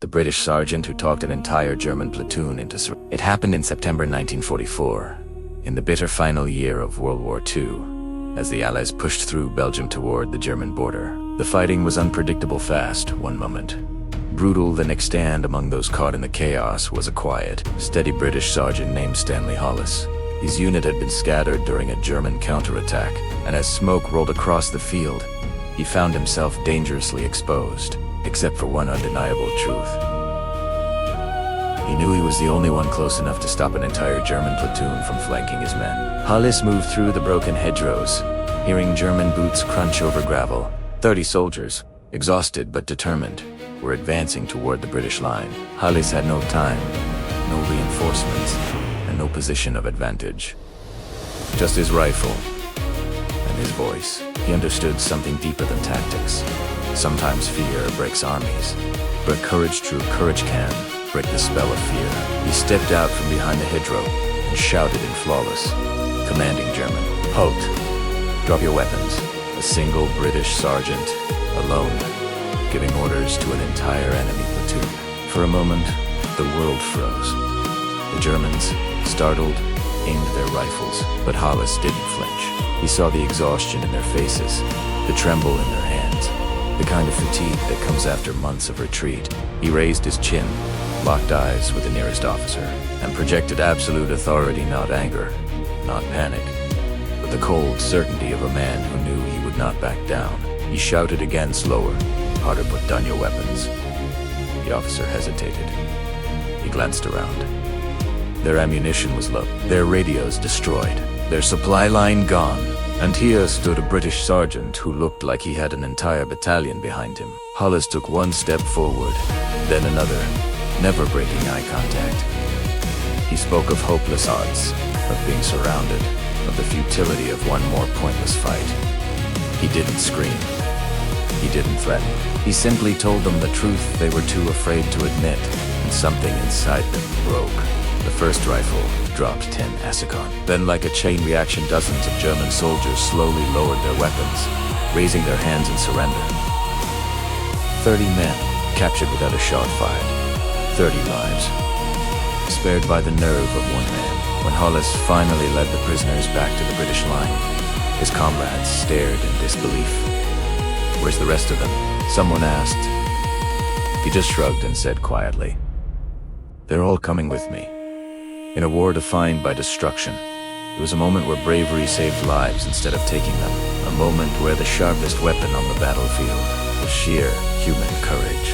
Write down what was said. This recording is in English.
the British sergeant who talked an entire German platoon into surrender. It happened in September 1944, in the bitter final year of World War II, as the Allies pushed through Belgium toward the German border. The fighting was unpredictable fast, one moment brutal, the next, and among those caught in the chaos was a quiet, steady British sergeant named Stanley Hollis. His unit had been scattered during a German counterattack, and as smoke rolled across the field, he found himself dangerously exposed, except for one undeniable truth. He knew he was the only one close enough to stop an entire German platoon from flanking his men. Hollis moved through the broken hedgerows, hearing German boots crunch over gravel. 30 soldiers, exhausted but determined, were advancing toward the British line. Hollis had no time, no reinforcements, and no position of advantage. Just his rifle and his voice. He understood something deeper than tactics. Sometimes fear breaks armies, but courage, true courage, can break the spell of fear. He stepped out from behind the hedgerow and shouted in flawless, commanding German, "Halt! Drop your weapons." A single British sergeant, alone, giving orders to an entire enemy platoon. For a moment, the world froze. The Germans, startled, aimed their rifles, but Hollis didn't flinch. He saw the exhaustion in their faces, the tremble in their hands, the kind of fatigue that comes after months of retreat. He raised his chin, locked eyes with the nearest officer, and projected absolute authority, not anger, not panic, but the cold certainty of a man who knew he would not back down. He shouted again, slower, harder, "Put down your weapons." The officer hesitated. He glanced around. Their ammunition was low, their radios destroyed, their supply line gone, and here stood a British sergeant who looked like he had an entire battalion behind him. Hollis took one step forward, then another, never breaking eye contact. He spoke of hopeless odds, of being surrounded, of the futility of one more pointless fight. He didn't scream. He didn't threaten. He simply told them the truth they were too afraid to admit, and something inside them broke. The first rifle dropped 10 Asicon. Then, like a chain reaction, dozens of German soldiers slowly lowered their weapons, raising their hands in surrender. 30 men captured without a shot fired. 30 lives spared by the nerve of one man. When Hollis finally led the prisoners back to the British line, his comrades stared in disbelief. "Where's the rest of them?" someone asked. He just shrugged and said quietly, "They're all coming with me." In a war defined by destruction, it was a moment where bravery saved lives instead of taking them. A moment where the sharpest weapon on the battlefield was sheer human courage.